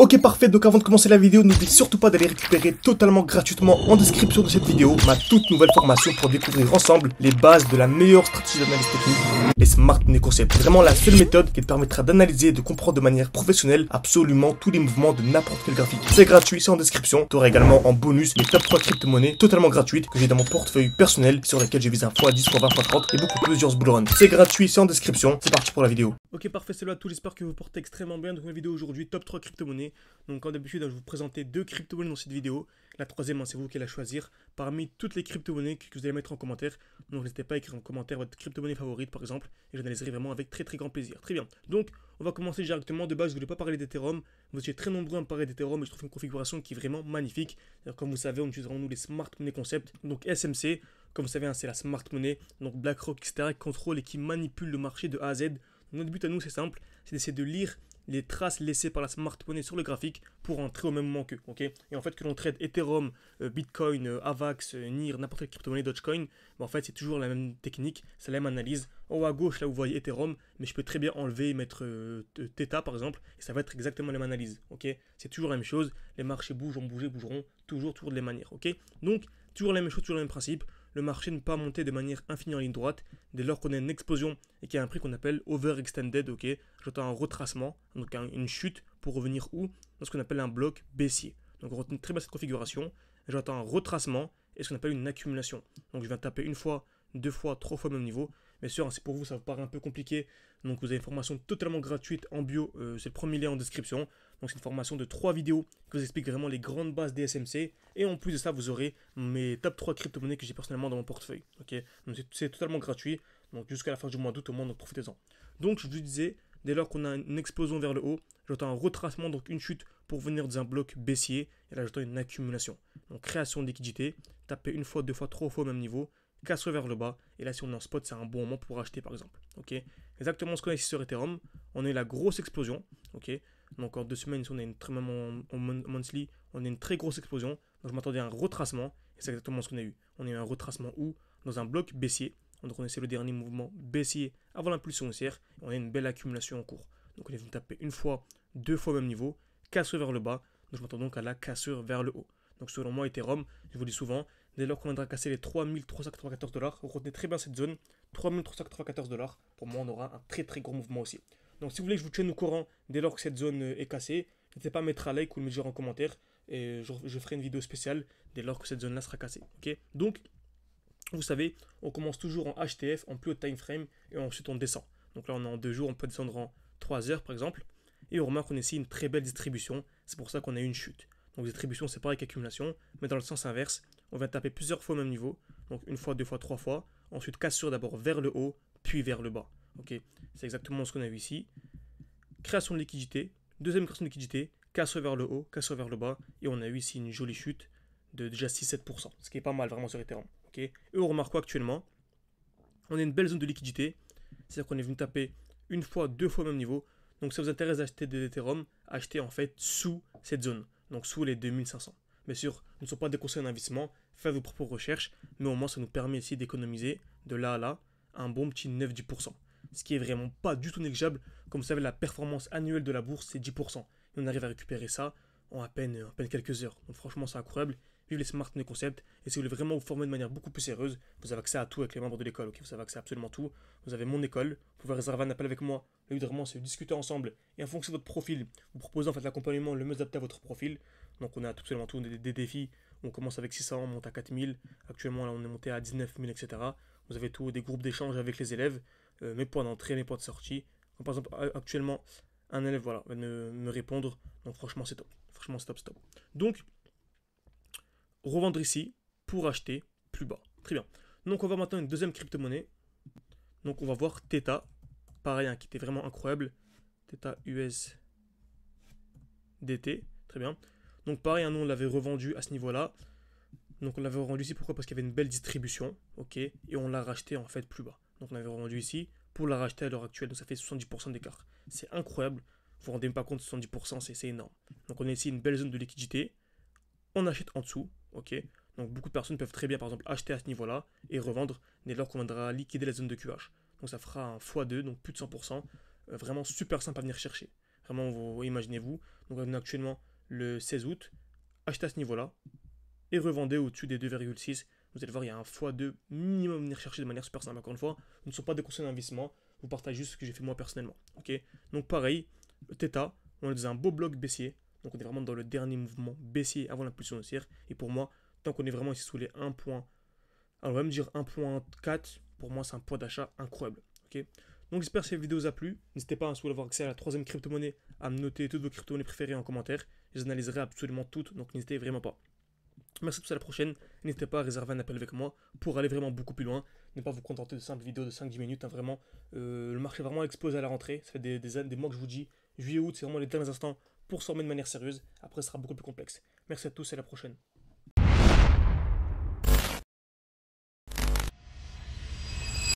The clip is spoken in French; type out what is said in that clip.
Ok parfait, donc avant de commencer la vidéo, n'oublie surtout pas d'aller récupérer totalement gratuitement en description de cette vidéo ma toute nouvelle formation pour découvrir ensemble les bases de la meilleure stratégie d'analyse technique, les Smart Money Concepts. Vraiment la seule méthode qui te permettra d'analyser et de comprendre de manière professionnelle absolument tous les mouvements de n'importe quel graphique. C'est gratuit, c'est en description. Tu auras également en bonus les top 3 crypto-monnaies totalement gratuites que j'ai dans mon portefeuille personnel sur lesquelles je vise un x10, x20, x30 et beaucoup plusieurs bullruns. C'est gratuit, c'est en description. C'est parti pour la vidéo. Ok parfait, c'est là tout, j'espère que vous portez extrêmement bien. Donc une vidéo aujourd'hui, top 3 crypto-monnaies. Donc comme d'habitude, je vais vous présenter deux crypto-monnaies dans cette vidéo. La troisième, c'est vous qui allez la choisir parmi toutes les crypto-monnaies que vous allez mettre en commentaire. Donc n'hésitez pas à écrire en commentaire votre crypto-monnaie favorite par exemple. Et j'analyserai vraiment avec très grand plaisir. Très bien. Donc on va commencer directement. De base, je ne voulais pas parler d'Ethereum. Vous étiez très nombreux à me parler d'Ethereum et je trouve une configuration qui est vraiment magnifique. Comme vous savez, on utilise nous les Smart Money Concepts. Donc SMC, comme vous savez, hein, c'est la Smart Money. Donc BlackRock, etc. qui contrôle et qui manipule le marché de A à Z. Donc, notre but à nous, c'est simple, c'est d'essayer de lire les traces laissées par la smart money sur le graphique pour entrer au même moment qu'eux. Okay, et en fait, que l'on trade Ethereum, Bitcoin, Avax, NIR, n'importe quelle crypto-monnaie, Dogecoin, en fait, c'est toujours la même technique, c'est la même analyse. En haut à gauche, là, vous voyez Ethereum, mais je peux très bien enlever et mettre Theta, par exemple, et ça va être exactement la même analyse. Okay, c'est toujours la même chose, les marchés bougent, ont bougé, bougeront, toujours de la même manière. Okay, donc, toujours la même chose, toujours le même principe. Le marché ne peut pas monter de manière infinie en ligne droite dès lors qu'on a une explosion et qu'il y a un prix qu'on appelle overextended. Ok, j'entends un retracement, donc une chute pour revenir où dans ce qu'on appelle un bloc baissier. Donc on retient très bien cette configuration. J'entends un retracement et ce qu'on appelle une accumulation. Donc je viens taper une fois, deux fois, trois fois au même niveau. Bien sûr, hein, c'est pour vous, ça vous paraît un peu compliqué. Donc vous avez une formation totalement gratuite en bio. C'est le premier lien en description. Donc c'est une formation de 3 vidéos qui vous explique vraiment les grandes bases des SMC. Et en plus de ça, vous aurez mes top 3 crypto-monnaies que j'ai personnellement dans mon portefeuille. Okay, donc c'est totalement gratuit. Donc jusqu'à la fin du mois d'août au moins, donc profitez-en. Donc je vous disais, dès lors qu'on a une explosion vers le haut, j'entends un retracement, donc une chute pour venir dans un bloc baissier. Et là j'entends une accumulation. Donc création de liquidité, taper une fois, deux fois, trois fois au même niveau, casse vers le bas. Et là si on est en spot, c'est un bon moment pour acheter par exemple. Ok, exactement ce qu'on a ici sur Ethereum. On a eu la grosse explosion. Ok, donc en 2 semaines, on a une très, même en monthly, on a une très grosse explosion. Donc je m'attendais à un retracement. Et c'est exactement ce qu'on a eu. On a eu un retracement où dans un bloc baissier. Donc on essaie le dernier mouvement baissier avant l'impulsion haussière. On a une belle accumulation en cours. Donc on est venu taper une fois, deux fois au même niveau, cassure vers le bas. Donc je m'attends donc à la cassure vers le haut. Donc selon moi, Ethereum, je vous dis souvent, dès lors qu'on viendra casser les 3394 $, retenez très bien cette zone, 3394 $, pour moi on aura un très gros mouvement aussi. Donc si vous voulez que je vous tienne au courant dès lors que cette zone est cassée, n'hésitez pas à mettre un like ou le me dire en commentaire et je ferai une vidéo spéciale dès lors que cette zone là sera cassée. Okay, donc vous savez, on commence toujours en HTF, en plus haut time frame, et ensuite on descend. Donc là on est en 2 jours, on peut descendre en 3 heures par exemple, et on remarque qu'on a ici une très belle distribution, c'est pour ça qu'on a eu une chute. Donc distribution c'est pareil qu'accumulation, mais dans le sens inverse, on va taper plusieurs fois au même niveau, donc une fois, deux fois, trois fois, ensuite cassure d'abord vers le haut, puis vers le bas. Okay, c'est exactement ce qu'on a vu ici. Création de liquidité, deuxième création de liquidité, cassure vers le haut, cassure vers le bas, et on a eu ici une jolie chute de déjà 6-7%, ce qui est pas mal vraiment sur Ethereum. Okay, et on remarque quoi actuellement? On a une belle zone de liquidité, c'est-à-dire qu'on est venu taper une fois, deux fois au même niveau. Donc si ça vous intéresse d'acheter de l'Ethereum, achetez en fait sous cette zone, donc sous les 2500. Bien sûr, ce ne sont pas des conseils d'investissement, faites vos propres recherches, mais au moins ça nous permet ici d'économiser de là à là un bon petit 9-10%. Ce qui est vraiment pas du tout négligeable. Comme vous savez, la performance annuelle de la bourse, c'est 10%. Et on arrive à récupérer ça en à peine quelques heures. Donc franchement, c'est incroyable. Vive les Smart Money Concepts. Et si vous voulez vraiment vous former de manière beaucoup plus sérieuse, vous avez accès à tout avec les membres de l'école. Okay, vous avez accès à absolument tout. Vous avez mon école. Vous pouvez réserver un appel avec moi. Le but vraiment, c'est de discuter ensemble. Et en fonction de votre profil, vous proposez en fait l'accompagnement le mieux adapté à votre profil. Donc on a absolument tout, des défis. On commence avec 600, on monte à 4000. Actuellement, là, on est monté à 19 000, etc. Vous avez tout, des groupes d'échange avec les élèves. Mes points d'entrée, mes points de sortie. Comme par exemple, actuellement, un élève voilà, va me répondre. Donc franchement, c'est top. Franchement, c'est top. Donc, revendre ici pour acheter plus bas. Très bien. Donc, on va maintenant une deuxième crypto-monnaie. Donc, on va voir Theta. Pareil, hein, qui était vraiment incroyable. Theta USDT. Très bien. Donc, pareil, nous, on l'avait revendu à ce niveau-là. Donc, on l'avait revendu ici. Pourquoi? Parce qu'il y avait une belle distribution. Ok. Et on l'a racheté en fait plus bas. Donc, on avait revendu ici pour la racheter à l'heure actuelle. Donc, ça fait 70% d'écart. C'est incroyable. Vous vous rendez même pas compte, 70%, c'est énorme. Donc, on a ici une belle zone de liquidité. On achète en dessous. Ok. Donc, beaucoup de personnes peuvent très bien, par exemple, acheter à ce niveau-là et revendre dès lors qu'on viendra liquider la zone de QH. Donc, ça fera un x2, donc plus de 100%. Vraiment super simple à venir chercher. Vraiment, imaginez-vous. Donc on est actuellement le 16 août. Achetez à ce niveau-là et revendez au-dessus des 2,6. Vous allez voir, il y a un x2 minimum à venir chercher de manière super simple. Encore une fois, ce ne sont pas des conseils d'investissement. Je vous partage juste ce que j'ai fait moi personnellement. Ok. Donc pareil, Theta, on est dans un beau bloc baissier. Donc on est vraiment dans le dernier mouvement baissier avant l'impulsion haussière. Et pour moi, tant qu'on est vraiment ici sous les 1 point, alors on va me dire 1.4, pour moi c'est un point d'achat incroyable. Ok. Donc j'espère que cette vidéo vous a plu. N'hésitez pas, si vous voulez avoir accès à la troisième crypto-monnaie, à me noter toutes vos crypto-monnaies préférées en commentaire. Je les analyserai absolument toutes, donc n'hésitez vraiment pas. Merci à tous, à la prochaine. N'hésitez pas à réserver un appel avec moi pour aller vraiment beaucoup plus loin. Ne pas vous contenter de simples vidéos de 5-10 minutes. Hein, vraiment, le marché va vraiment exploser à la rentrée. Ça fait des mois que je vous dis. Juillet, août, c'est vraiment les derniers instants pour s'en remettre de manière sérieuse. Après, ce sera beaucoup plus complexe. Merci à tous et à la prochaine.